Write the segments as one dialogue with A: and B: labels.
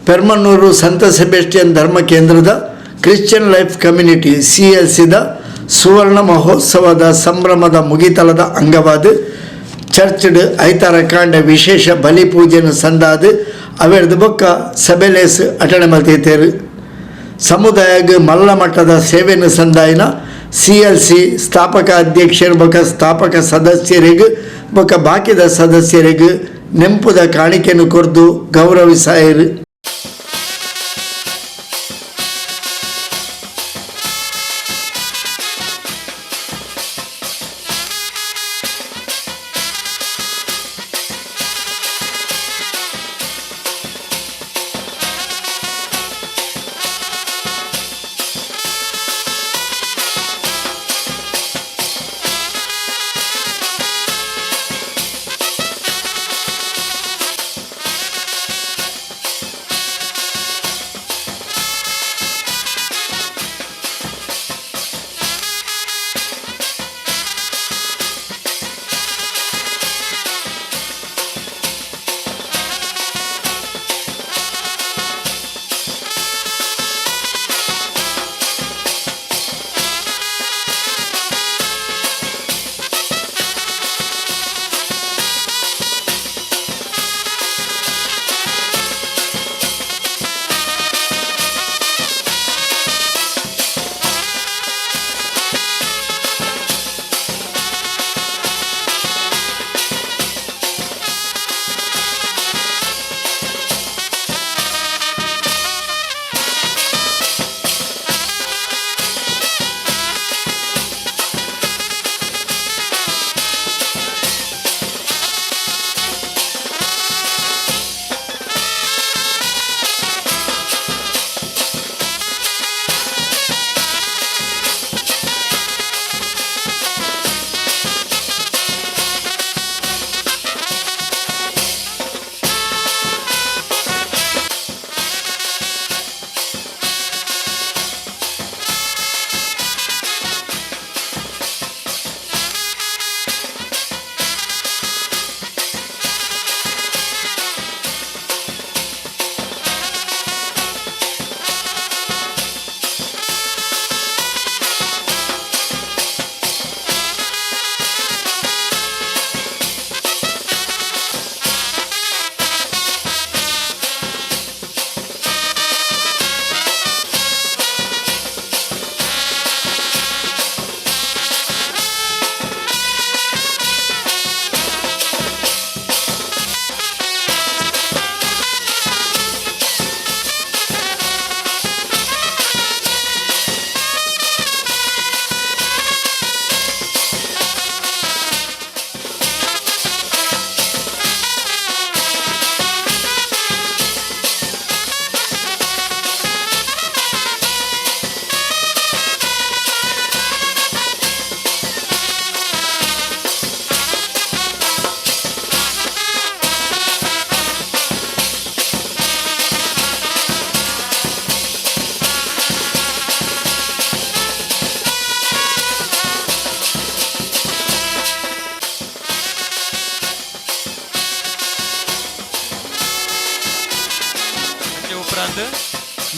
A: ಪೆರ್ಮನ್ನೂರು ಸಂತ ಸೆಬೆಸ್ಟಿಯನ್ ಧರ್ಮ ಕೇಂದ್ರದ ಕ್ರಿಶ್ಚಿಯನ್ ಲೈಫ್ ಕಮ್ಯುನಿಟಿ CLCದ ಸುವರ್ಣ ಮಹೋತ್ಸವದ ಸಂಭ್ರಮದ ಮುಗಿತಲದ ಅಂಗವಾದ ಚರ್ಚ್ಡ್ ಐತಾರ ಕಾಂಡ ವಿಶೇಷ ಬಲಿ ಪೂಜೆಯನ್ನು ಸಂದಾದ ಅವೆರ್ದು ಬೊಕ್ಕ ಸಭೆಲೇಸ್ ಅಟೆಂಡ್ ಮಲ್ತೇರು. ಸಮುದಾಯಗ ಮಲ್ಲ ಮಟ್ಟದ ಸೇವೆಯನ್ನು ಸಂದಾಯಿನ CLC ಸ್ಥಾಪಕ ಅಧ್ಯಕ್ಷರು ಬೊಕ್ಕ ಸ್ಥಾಪಕ ಸದಸ್ಯರಿಗೆ ಬೊಕ್ಕ ಬಾಕಿದ ಸದಸ್ಯರಿಗೆ ನೆಂಪುದ ಕಾಣಿಕೆಯನ್ನು ಕೊರ್ದು ಗೌರವಿಸಾಯರು.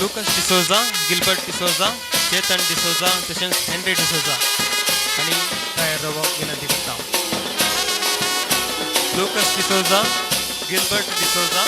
B: लुकस डिसोजा, गिल्बर्ट डिसोजा, चेतन डिसोजा तसेच हेनरी डिसोजा आणि तयार राहावं विनंती करता. लुकस डिसोजा, गिल्बर्ट डिसोजा,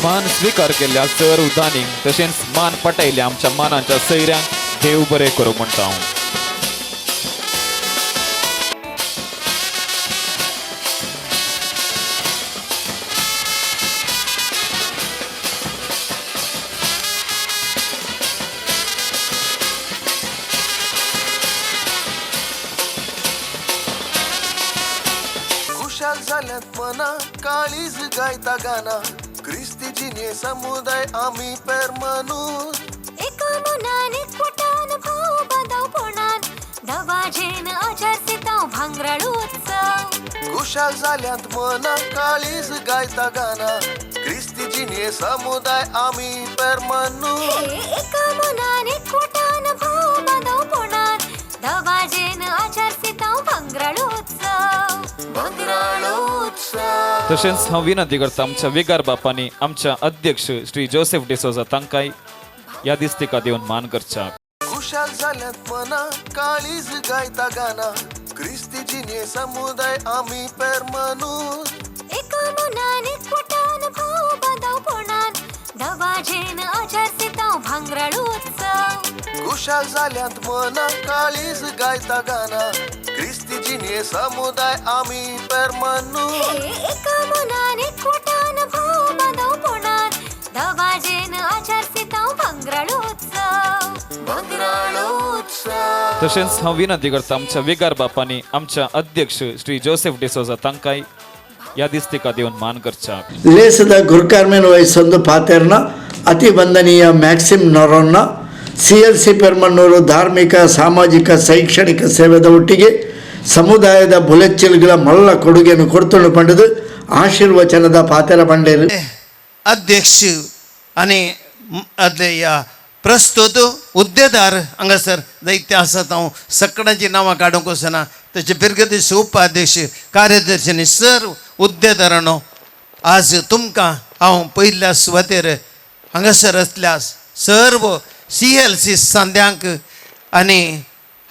C: मान स्वीकार केल्या सर उदानीक तशेंच मान पटयल्या आमच्या मानांच्या सैऱ्यांक देव बरें करूं म्हणटा हांव.
D: खुशाल झाल्यात मना काळीज गायता गाना ख्रिस्तीजीने समुदाय आम्ही पेरमनूर
E: एका मनाने कुटान भाव बांधव कोणान दवाजेन आचारसिताव भांगराळ उत्सव
D: खुशाल झाल्यात मना काळीज गायता गाना ख्रिस्तीजीने समुदाय आम्ही पेरमनूर
E: एका मनाने कुटान भाव बांधव कोणान दवाजेन आचारसिताव भांगराळ उत्सव
D: भांगराळ उत्सव
C: तशेंच हांव विनंती करता आमच्या विगार बापांनी आमच्या अध्यक्ष श्री जोसेफ डिसोजा तांकांय या दिसतिका दिवन मान करच्या
D: खुशाल झाल्यात मना काळीज गायता गाना ख्रिस्तीजीने समुदाय आम्ही पेरमनूर
E: एका मनाने कुटान भाव बांधव कोणान दवाजेन आचारसिताव भांगराळ उत्सव
D: खुशाल झाल्यात मना काळीज गायता गाना ख्रिस्तीजीने समुदाय आम्ही पेरमनूर
E: एका मनाने कुटान भाव बांधव कोणान दवाजेन आचारसिताव भांगराळ उत्सव
D: भांगराळ उत्सव
C: तशेंच हांव विनंती करता आमच्या विगार बापांनी आमच्या अध्यक्ष श्री जोसेफ डिसोजा तांकांय या दिसतिका दिवन मान करच्या
A: ಲೇಸದ ಗುರುಕಾರ್ಮೆನ್ ವಹಿಸೊಂದು ಪಾತೆರ್ನ ಅತಿ ವಂದನೀಯ ಮ್ಯಾಕ್ಸಿಮ್ ನೊರೊನ್ನ CLC ಪೆರ್ಮನ್ನೂರು ಧಾರ್ಮಿಕ ಸಾಮಾಜಿಕ ಶೈಕ್ಷಣಿಕ ಸೇವೆದ ಒಟ್ಟಿಗೆ ಸಮುದಾಯದ ಬುಲೆಚ್ಚಿಲ್ಗಳ ಮಲ್ಲ ಕೊಡುಗೆಯನ್ನು ಕೊಡ್ತೊಂಡು ಪಂಡದು ಆಶೀರ್ವಚನದ ಪಾತೆರ ಬಂಡೇರು
F: अध्यक्ष आणि या प्रस्तुत उद्देदार हांगासर दैत्य आसात हांव सगळ्यांची नांवां काडूंक वचना तेचे बिरगतीचे उपाध्यक्ष कार्यदर्शी आनी सर्व उद्देदारांनो आज तुमकां हांव पयल्या सुवातेर हांगासर असल्या सर्व CLC सांद्यांक आनी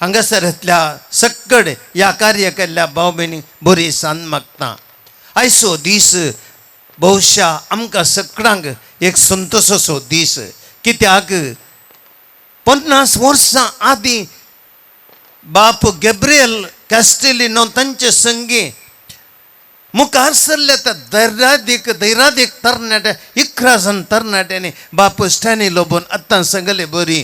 F: हांगासर असल्या सक्कड ह्या कार्य केल्ल्या भाव भयणी बरी सांद मागता आयचो दीस बहुशा आमकां सगळ्यांक एक संतोशाचो दीस कित्याक 50 वर्सां आदीं बाप गॅब्रियल कॅस्टेलिनो तांचे संगी मुखार सरले त्या दैरादीक तरणाट्या 11 जण तरणाट्यांनी बाप स्टॅनी लोबोन आतां सांगले बरी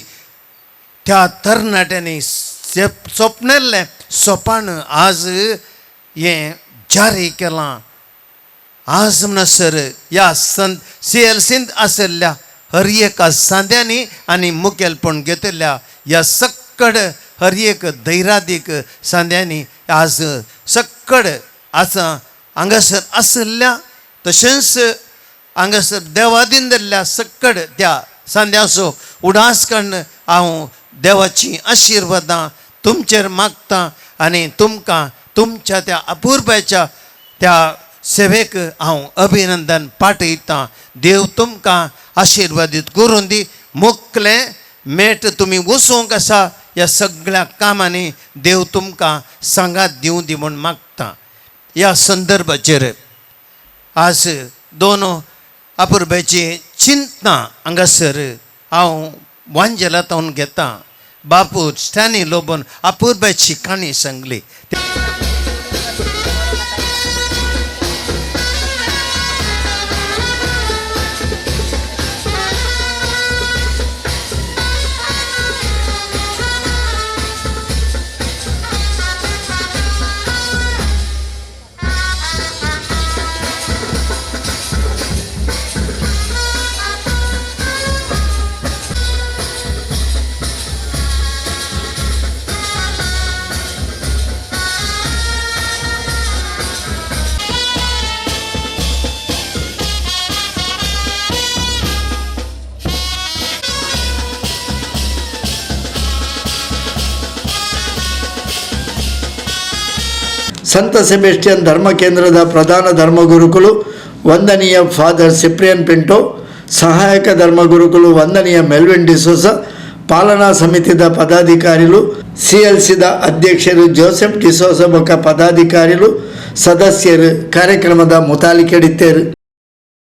F: त्या तरणाट्यांनी सोपनेल्लें सोपान आज हें जारी केलां आज म्हणसर या CLCंत आसलेल्या हर एका सांद्यांनी आनी मुखेलपण घेतल्या या सक्कड हर एक दैरादीक सांद्यांनी आज सक्कड आसा हांगासर आसल्या तशेंच हांगासर देवादीन धरल्या सक्कड त्या सांद्याचो उडास काडून हांव देवाची आशिर्वादां तुमचेर मागतां आनी तुमकां तुमच्या त्या अपुर्बाच्या त्या सेवेक हांव अभिनंदन पाठयतां देव तुमकां आशिर्वादीत करून दी मुखलें मेट तुमी वचूंक आसा ह्या सगळ्या कामांनी देव तुमकां सांगात दिवं दी म्हूण मागतां ह्या संदर्भाचेर आज दोन अपुर्बाची चिंतना हांगासर हांव वांजेलातावन घेतां बापू स्टॅनी लोबोन अपुर्बाची काणी सांगली
A: ಸಂತ ಸೆಬೆಸ್ಟಿಯನ್ ಧರ್ಮ ಕೇಂದ್ರದ ಪ್ರಧಾನ ಧರ್ಮಗುರುಕುಲು ವಂದನೀಯ ಫಾದರ್ ಸಿಪ್ರಿಯನ್ ಪಿಂಟೋ, ಸಹಾಯಕ ಧರ್ಮಗುರುಕುಲು ವಂದನೀಯ ಮೆಲ್ವಿನ್ ಡಿಸೋಸ, ಪಾಲನಾ ಸಮಿತಿದ ಪದಾಧಿಕಾರಿಗಳು, CLCದ ಅಧ್ಯಕ್ಷರು ಜೋಸೆಫ್ ಡಿಸೋಸ ಬೊಕ್ಕ ಪದಾಧಿಕಾರಿಗಳು ಸದಸ್ಯರು ಕಾರ್ಯಕ್ರಮದ ಮುತಾಲಿಕೆಡಿದ್ದೇರು.